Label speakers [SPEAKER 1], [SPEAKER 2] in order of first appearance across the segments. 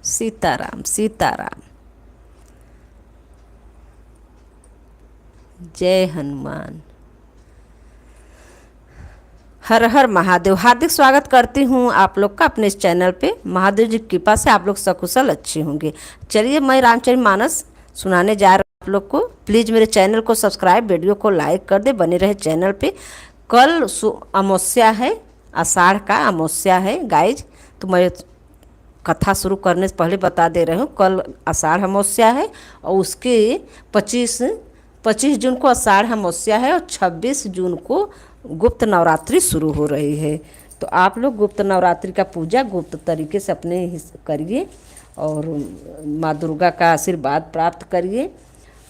[SPEAKER 1] सीताराम सीताराम। जय हनुमान। हर हर महादेव। हार्दिक स्वागत करती हूँ आप लोग का अपने इस चैनल पे। महादेव जी की कृपा से आप लोग सकुशल अच्छे होंगे। चलिए मैं रामचरितमानस सुनाने जा रहा हूँ आप लोग को। प्लीज़ मेरे चैनल को सब्सक्राइब, वीडियो को लाइक कर दे, बने रहे चैनल पे। कल अमावस्या है, आषाढ़ का अमावस्या है गाइज। तो मैं कथा शुरू करने से पहले बता दे रही हूँ, कल आषाढ़ अमावस्या है और उसके 25 जून को आषाढ़ अमावस्या है और 26 जून को गुप्त नवरात्रि शुरू हो रही है। तो आप लोग गुप्त नवरात्रि का पूजा गुप्त तरीके से अपने करिए और माँ दुर्गा का आशीर्वाद प्राप्त करिए।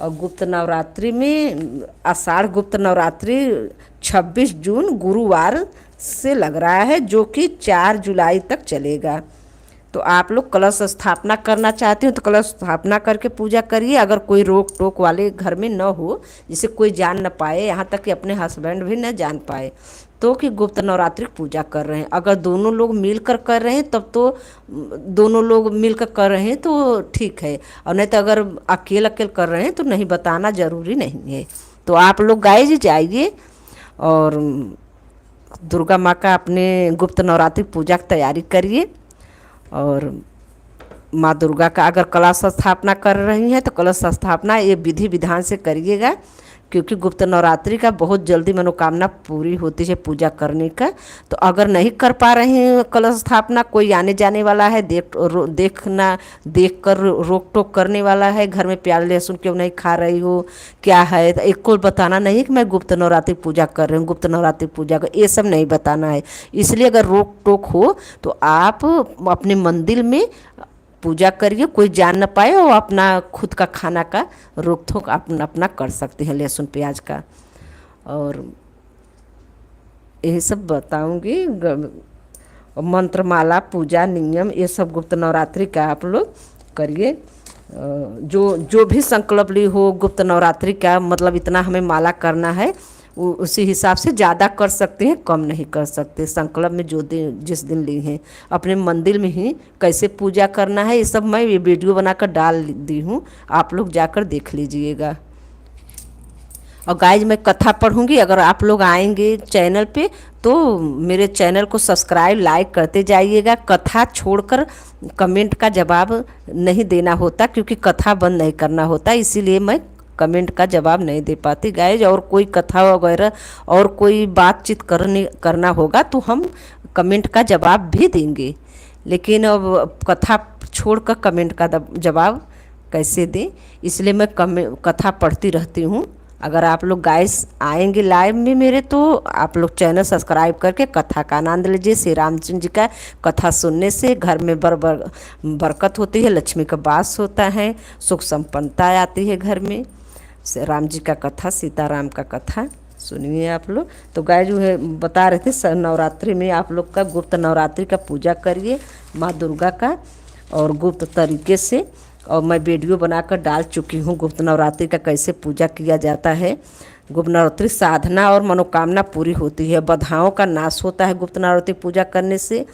[SPEAKER 1] और गुप्त नवरात्रि में आषाढ़ गुप्त नवरात्रि 26 जून गुरुवार से लग रहा है, जो कि 4 जुलाई तक चलेगा। तो आप लोग कलश स्थापना करना चाहते हो तो कलश स्थापना करके पूजा करिए। अगर कोई रोक टोक वाले घर में न हो, जिसे कोई जान न पाए, यहाँ तक कि अपने हस्बैंड भी न जान पाए, तो कि गुप्त नवरात्रि की पूजा कर रहे हैं। अगर दोनों लोग मिलकर कर रहे हैं तब तो दोनों लोग मिलकर कर रहे हैं तो ठीक है, और नहीं तो अगर अकेले अकेले कर रहे हैं तो नहीं, बताना ज़रूरी नहीं है। तो आप लोग गाइज जाइए और दुर्गा माँ का अपने गुप्त नवरात्रि पूजा की तैयारी करिए। और माँ दुर्गा का अगर कलश स्थापना कर रही हैं तो कलश स्थापना ये विधि विधान से करिएगा, क्योंकि गुप्त नवरात्रि का बहुत जल्दी मनोकामना पूरी होती है पूजा करने का। तो अगर नहीं कर पा रहे हैं कलश स्थापना, कोई आने जाने वाला है, देख कर रोक टोक करने वाला है, घर में प्याज लहसुन क्यों नहीं खा रही हो, क्या है, तो एक को बताना नहीं कि मैं गुप्त नवरात्रि पूजा कर रही हूँ, गुप्त नवरात्रि पूजा कर, ये सब नहीं बताना है। इसलिए अगर रोक टोक हो तो आप अपने मंदिर में पूजा करिए, कोई जान न पाए, और अपना खुद का खाना का रोक थोक अपना अपना कर सकते हैं, लहसुन प्याज का। और यही सब बताऊंगी। मंत्रमाला पूजा नियम ये सब गुप्त नवरात्रि का आप लोग करिए। जो जो भी संकल्प ली हो गुप्त नवरात्रि का, मतलब इतना हमें माला करना है, उसी हिसाब से ज़्यादा कर सकते हैं, कम नहीं कर सकते। संकल्प में जो दिन जिस दिन ली हैं अपने मंदिर में ही कैसे पूजा करना है, ये सब मैं ये वीडियो बनाकर डाल दी हूँ, आप लोग जाकर देख लीजिएगा। और गाइज मैं कथा पढ़ूंगी, अगर आप लोग आएंगे चैनल पे तो मेरे चैनल को सब्सक्राइब लाइक करते जाइएगा। कथा छोड़कर कमेंट का जवाब नहीं देना होता, क्योंकि कथा बंद नहीं करना होता, इसीलिए मैं कमेंट का जवाब नहीं दे पाती गाइज। और कोई कथा वगैरह और कोई बातचीत करना होगा तो हम कमेंट का जवाब भी देंगे, लेकिन अब कथा छोड़कर कमेंट का जवाब कैसे दें, इसलिए मैं कथा पढ़ती रहती हूँ। अगर आप लोग गाइस आएंगे लाइव में मेरे, तो आप लोग चैनल सब्सक्राइब करके कथा का आनंद लीजिए। श्री रामचंद्र जी का कथा सुनने से घर में बरकत होती है, लक्ष्मी का वास होता है, सुख संपन्नता आती है घर में। राम जी का कथा, सीताराम का कथा सुनिए आप लोग। तो गाय जो है बता रहे थे, नवरात्रि में आप लोग का गुप्त नवरात्रि का पूजा करिए माँ दुर्गा का, और गुप्त तरीके से। और मैं वीडियो बनाकर डाल चुकी हूँ गुप्त नवरात्रि का कैसे पूजा किया जाता है। गुप्त नवरात्रि साधना और मनोकामना पूरी होती है, बाधाओं का नाश होता है गुप्त नवरात्रि पूजा करने से।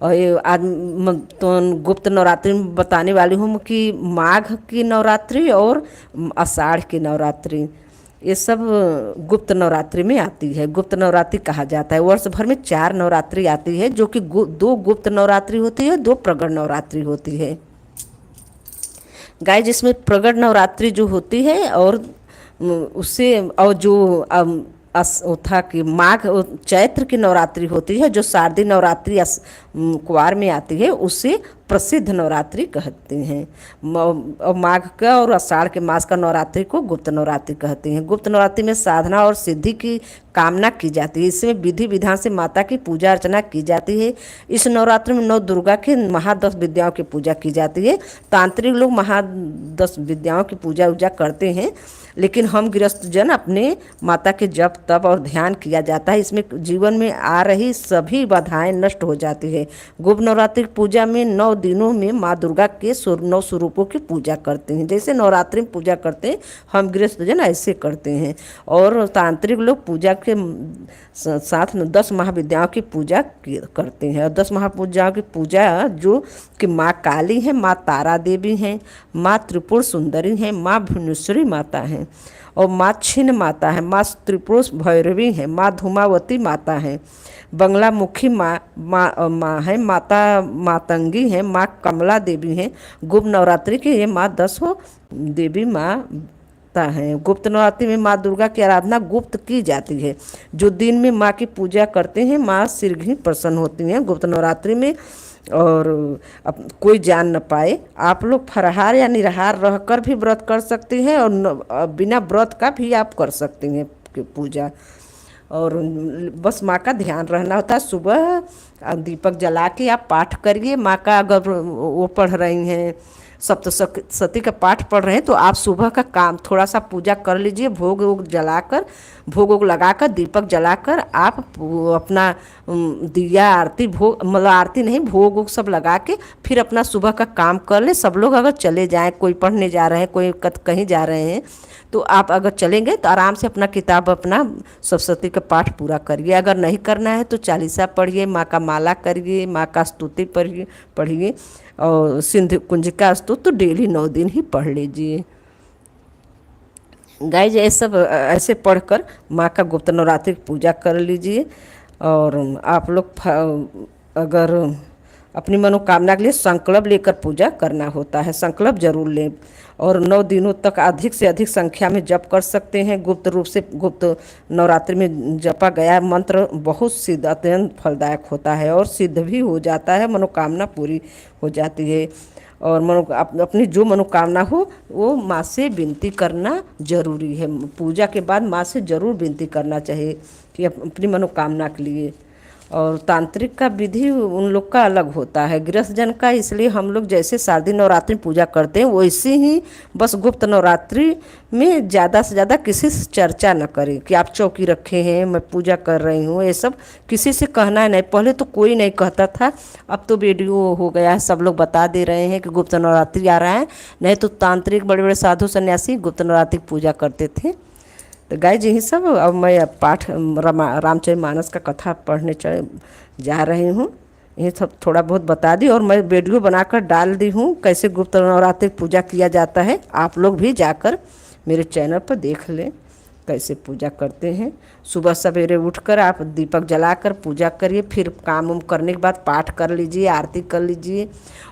[SPEAKER 1] और ये आज तो गुप्त नवरात्रि में बताने वाली हूँ कि माघ की नवरात्रि और आषाढ़ की नवरात्रि, ये सब गुप्त नवरात्रि में आती है। गुप्त नवरात्रि कहा जाता है। वर्ष भर में 4 नवरात्रि आती है, जो कि 2 गुप्त नवरात्रि होती है, 2 प्रगट नवरात्रि होती है गाय। जिसमें प्रगट नवरात्रि जो होती है और उससे और जो था कि माघ चैत्र की नवरात्रि होती है, जो शारदीय नवरात्रि कुवार में आती है, उसे प्रसिद्ध नवरात्रि कहते हैं। और माघ का और आषाढ़ के मास का नवरात्रि को गुप्त नवरात्रि कहते हैं। गुप्त नवरात्रि में साधना और सिद्धि की कामना की जाती है। इसमें विधि विधान से माता की पूजा अर्चना की जाती है। इस नवरात्रि में 9 दुर्गा के महादश विद्याओं की पूजा की जाती है। तांत्रिक लोग महादश विद्याओं की पूजा उजा करते हैं। लेकिन हम गृहस्थ जन अपने माता के जप तप और ध्यान किया जाता है। इसमें जीवन में आ रही सभी बाधाएं नष्ट हो जाती है। गुप्त नवरात्रि पूजा में 9 दिनों में माँ दुर्गा के 9 स्वरूपों की पूजा करते हैं। जैसे नवरात्रि में पूजा करते हैं, हम गृहस्थ जन ऐसे करते हैं। और तांत्रिक लोग पूजा के साथ में 10 महाविद्याओं की पूजा करते हैं। और 10 महापूजाओं की पूजा जो कि माँ काली है, माँ तारा देवी हैं, माँ त्रिपुर सुंदरी हैं, माँ भुवनेश्वरी माता हैं, और माँ छिन्न माता है, माँ त्रिपुर भैरवी हैं, माँ धूमावती माता हैं, बंगला मुखी माँ है, माता मातंगी हैं, माँ कमला देवी हैं। गुप्त नवरात्रि के ये माँ 10 देवी माता हैं। गुप्त नवरात्रि में माँ दुर्गा की आराधना गुप्त की जाती है। जो दिन में माँ की पूजा करते हैं, माँ शीघ्र ही प्रसन्न होती हैं गुप्त नवरात्रि में, और अब कोई जान न पाए। आप लोग फलाहार या निराहार रहकर भी व्रत कर सकते हैं, और बिना व्रत का भी आप कर सकते हैं पूजा। और बस माँ का ध्यान रहना होता है। सुबह दीपक जला के आप पाठ करिए। माँ का अगर वो पढ़ रही हैं, सप्तशती का पाठ पढ़ रहे हैं, तो आप सुबह का काम थोड़ा सा पूजा कर लीजिए। भोग वोग जलाकर, भोग वोग लगाकर, दीपक जलाकर आप अपना दिया आरती, भोग मतलब आरती नहीं, भोग वोग सब लगा के फिर अपना सुबह का काम कर ले। सब लोग अगर चले जाएं, कोई पढ़ने जा रहे हैं, कोई कहीं जा रहे हैं, तो आप अगर चलेंगे तो आराम से अपना किताब, अपना सप्तशती का पाठ पूरा करिए। अगर नहीं करना है तो चालीसा पढ़िए, माँ का माला करिए, माँ का स्तुति पढ़िए, और सिंधु कुंजिका स्तुति तो डेली 9 दिन ही पढ़ लीजिए। गाइज ये सब ऐसे पढ़कर माँ का गुप्त नवरात्रि की पूजा कर लीजिए। और आप लोग अगर अपनी मनोकामना के लिए संकल्प लेकर पूजा करना होता है, संकल्प जरूर लें। और 9 दिनों तक अधिक से अधिक संख्या में जप कर सकते हैं। गुप्त रूप से गुप्त नवरात्रि में जपा गया मंत्र बहुत सिद्ध, अत्यंत फलदायक होता है, और सिद्ध भी हो जाता है, मनोकामना पूरी हो जाती है। और अपनी जो मनोकामना हो वो माँ से विनती करना जरूरी है। पूजा के बाद माँ से ज़रूर विनती करना चाहिए कि अपनी मनोकामना के लिए। और तांत्रिक का विधि उन लोग का अलग होता है, गृहस्थ जन का। इसलिए हम लोग जैसे शारदीय नवरात्रि पूजा करते हैं, वैसे ही बस गुप्त नवरात्रि में ज़्यादा से ज़्यादा किसी से चर्चा न करें कि आप चौकी रखे हैं, मैं पूजा कर रही हूँ। ये सब किसी से कहना नहीं। पहले तो कोई नहीं कहता था, अब तो वीडियो हो गया है, सब लोग बता दे रहे हैं कि गुप्त नवरात्रि आ रहा है। नहीं तो तांत्रिक बड़े बड़े साधु सन्यासी गुप्त नवरात्रि पूजा करते थे। तो गाइज यही सब। अब मैं पाठ रामचरितमानस का कथा पढ़ने जा रही हूँ। ये सब थोड़ा बहुत बता दी, और मैं वीडियो बनाकर डाल दी हूँ कैसे गुप्त नवरात्रि पूजा किया जाता है। आप लोग भी जाकर मेरे चैनल पर देख लें कैसे पूजा करते हैं। सुबह सवेरे उठकर आप दीपक जलाकर पूजा करिए, फिर काम उम करने के बाद पाठ कर लीजिए, आरती कर लीजिए।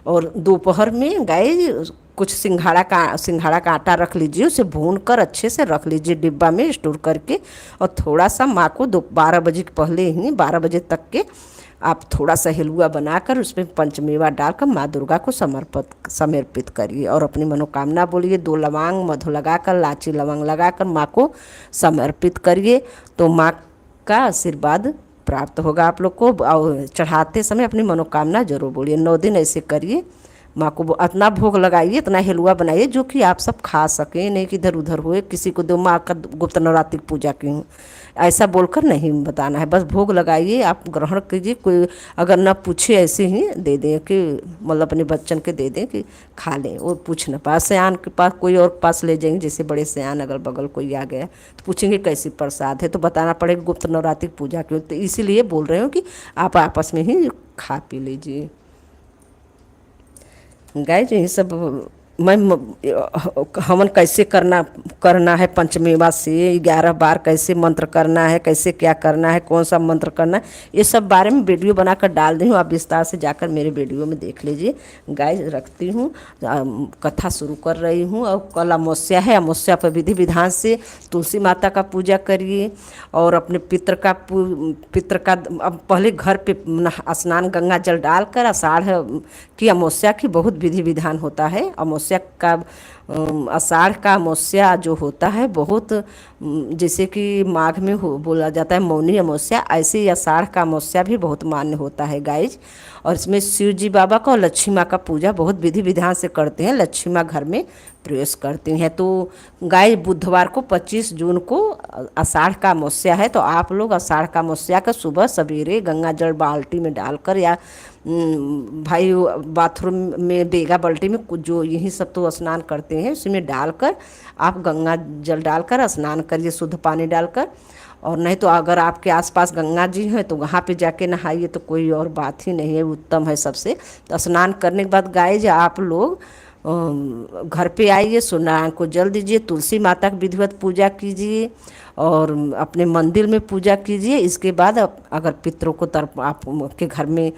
[SPEAKER 1] और दोपहर में गाइज कुछ सिंघाड़ा का आटा रख लीजिए, उसे भून कर अच्छे से रख लीजिए डिब्बा में स्टोर करके। और थोड़ा सा माँ को 12 बजे के पहले ही 12 बजे तक के आप थोड़ा सा हलवा बनाकर उसमें पंचमेवा डालकर माँ दुर्गा को समर्पित करिए, और अपनी मनोकामना बोलिए। 2 लौंग मधु लगाकर, लाची लौंग लगाकर माँ को समर्पित करिए, तो माँ का आशीर्वाद प्राप्त होगा आप लोग को। और चढ़ाते समय अपनी मनोकामना जरूर बोलिए। 9 दिन ऐसे करिए। माँ को इतना भोग लगाइए, इतना हलवा बनाइए जो कि आप सब खा सकें, नहीं कि इधर उधर हुए किसी को दो माँ का गुप्त नवरात्रि पूजा की हूँ ऐसा बोलकर नहीं बताना है। बस भोग लगाइए, आप ग्रहण कीजिए। कोई अगर ना पूछे ऐसे ही दे दें कि मतलब अपने बच्चन के दे दें कि खा लें, वो पूछ ना पाए। सयान के पास कोई और पास ले जाएंगे, जैसे बड़े सयान अगल बगल कोई आ गया तो पूछेंगे कैसी प्रसाद है, तो बताना पड़ेगा गुप्त नवरात्रि पूजा की। तो इसीलिए बोल रहे हो कि आप आपस में ही खा पी लीजिए। गाइज यही सब मैं हवन कैसे करना है पंचमेवा से 11 बार कैसे मंत्र करना है, कैसे क्या करना है, कौन सा मंत्र करना है, ये सब बारे में वीडियो बनाकर डाल दी हूँ। आप विस्तार से जाकर मेरे वीडियो में देख लीजिए। गाइस रखती हूँ, कथा शुरू कर रही हूँ। और कल अमावस्या है, अमावस्या पर विधि विधान से तुलसी माता का पूजा करिए। और अपने पितर का अब पहले घर पे स्नान गंगा जल डालकर, आषाढ़ की अमावस्या की बहुत विधि विधान होता है। अमावस्या का आषाढ़ का अमावस्या जो होता है बहुत जैसे कि माघ में बोला जाता है मौनी अमावस्या, ऐसे ही आषाढ़ का अमावस्या भी बहुत मान्य होता है गाइज। और इसमें शिव जी बाबा का और लक्ष्मी माँ का पूजा बहुत विधि विधान से करते हैं, लक्ष्मी माँ घर में प्रवेश करती हैं। तो गाय बुधवार को 25 जून को आषाढ़ का अमावस्या है, तो आप लोग आषाढ़ का अमावस्या का सुबह सवेरे गंगा जल बाल्टी में डालकर या भाई बाथरूम में बेगा बाल्टी में कुछ जो यही सब तो स्नान करते हैं उसमें डालकर आप गंगा जल डालकर स्नान करिए शुद्ध पानी डालकर। और नहीं तो अगर आपके आसपास गंगा जी हैं तो वहाँ पे जाके नहाइए, तो कोई और बात ही नहीं है, उत्तम है सबसे। तो स्नान करने के बाद गाइज आप लोग घर पे आइए, सूर्यनारायण को जल दीजिए, तुलसी माता की विधिवत पूजा कीजिए और अपने मंदिर में पूजा कीजिए। इसके बाद अगर पितरों को तरफ आपके घर में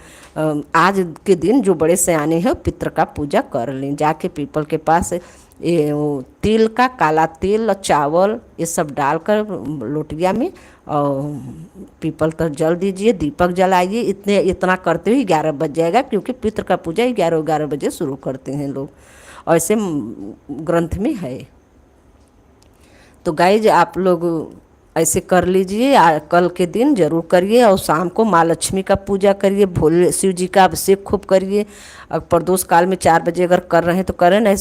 [SPEAKER 1] आज के दिन जो बड़े सयाने हैं पितर का पूजा कर लें, जाके पीपल के पास ये तिल का काला तिल और चावल ये सब डालकर लोटिया में और पीपल तर जल दीजिए, दीपक जलाइए। इतना करते हुए 11 बज जाएगा, क्योंकि पितृ का पूजा 11 बजे शुरू करते हैं लोग, ऐसे ग्रंथ में है। तो गाइज आप लोग ऐसे कर लीजिए, कल के दिन जरूर करिए। और शाम को माँ लक्ष्मी का पूजा करिए, भोले शिव जी का अभिषेक खूब करिए। प्रदोष काल में 4 बजे अगर कर रहे हैं तो करें, नहीं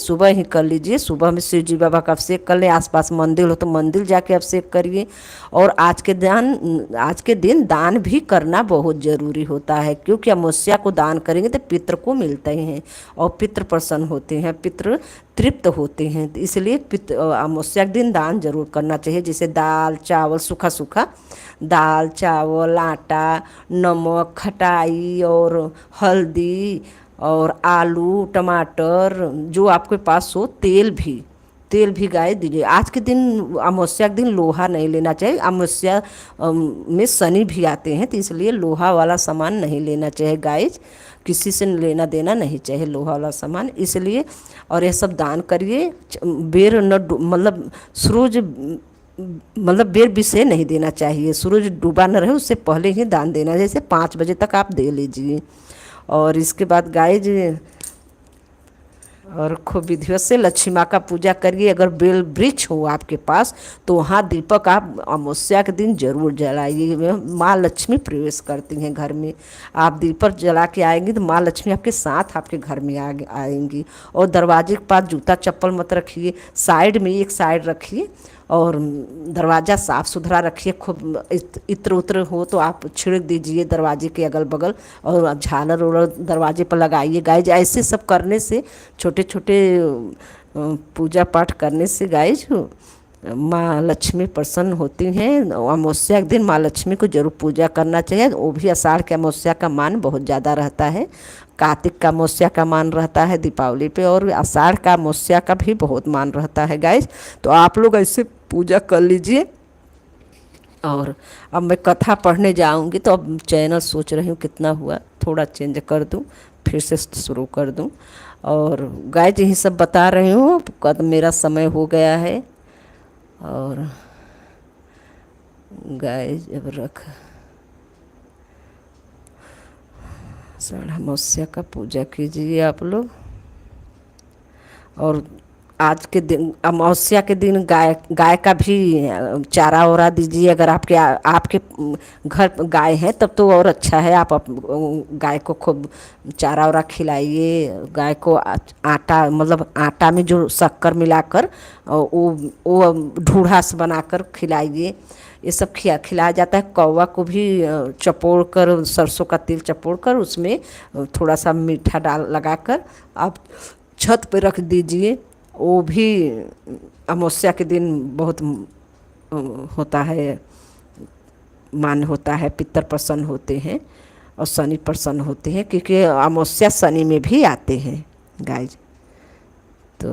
[SPEAKER 1] सुबह ही कर लीजिए। सुबह में शिव जी बाबा का अभिषेक कर लें, आसपास मंदिर हो तो मंदिर जाके अभिषेक करिए। और आज के दिन दान भी करना बहुत ज़रूरी होता है, क्योंकि अमावस्या को दान करेंगे तो पितृ को मिलते हैं और पितृ प्रसन्न होते हैं, पितृ तृप्त होते हैं। तो इसलिए अमावस्या के दिन दान जरूर करना चाहिए, जैसे दाल चावल सूखा दाल चावल आटा नमक खटाई और हल्दी और आलू टमाटर जो आपके पास हो, तेल भी गाय दीजिए। आज के दिन अमावस्या के दिन लोहा नहीं लेना चाहिए, अमावस्या में शनि भी आते हैं, तो इसलिए लोहा वाला सामान नहीं लेना चाहिए गाइज, किसी से लेना देना नहीं चाहिए लोहा वाला सामान, इसलिए। और यह सब दान करिए। बेर न मतलब सूरज बेर विषय नहीं देना चाहिए, सूरज डूबा न रहे उससे पहले ही दान देना, जैसे 5 बजे तक आप दे लीजिए। और इसके बाद गाइज और खूब विधिवत से लक्ष्मी माँ का पूजा करिए। अगर बेल वृक्ष हो आपके पास तो वहाँ दीपक आप अमावस्या के दिन जरूर जलाइए। माँ लक्ष्मी प्रवेश करती हैं घर में, आप दीपक जला के आएंगी तो माँ लक्ष्मी आपके साथ आपके घर में आएंगी। और दरवाजे के पास जूता चप्पल मत रखिए, साइड में एक साइड रखिए और दरवाज़ा साफ़ सुथरा रखिए। खूब इत्र उत्र हो तो आप छिड़क दीजिए दरवाजे के अगल बगल, और झालर उलर दरवाजे पर लगाइए गाइज। ऐसे सब करने से छोटे छोटे पूजा पाठ करने से गाइज माँ लक्ष्मी प्रसन्न होती हैं। अमावस्या के दिन माँ लक्ष्मी को जरूर पूजा करना चाहिए, वो भी आषाढ़ के अमावस्या का मान बहुत ज़्यादा रहता है, कार्तिक का अमावस्या का मान रहता है दीपावली पे, और आषाढ़ का अमावस्या का भी बहुत मान रहता है गाइज। तो आप लोग ऐसे पूजा कर लीजिए। और अब मैं कथा पढ़ने जाऊंगी, तो अब चैनल सोच रही हूँ कितना हुआ, थोड़ा चेंज कर दूँ, फिर से शुरू कर दूँ। और गाइज यही सब बता रही हूँ, कब मेरा समय हो गया है। और गाइज अब आषाढ़ अमावस्या का पूजा कीजिए आप लोग। और आज के दिन अमावस्या के दिन गाय का भी चारा ओरा दीजिए। अगर आपके घर गाय है तब तो और अच्छा है, आप गाय को खूब चारा ओरा खिलाइए। गाय को आटा आटा में जो शक्कर मिलाकर वो ढूढ़ा से बनाकर खिलाइए, ये सब खिलाया जाता है। कौवा को भी चपोड़ कर, सरसों का तेल चपोड़ कर उसमें थोड़ा सा मीठा लगाकर आप छत पर रख दीजिए। वो भी अमावस्या के दिन बहुत होता है, मान होता है, पितर प्रसन्न होते हैं और शनि प्रसन्न होते हैं, क्योंकि अमावस्या शनि में भी आते हैं गाइज। तो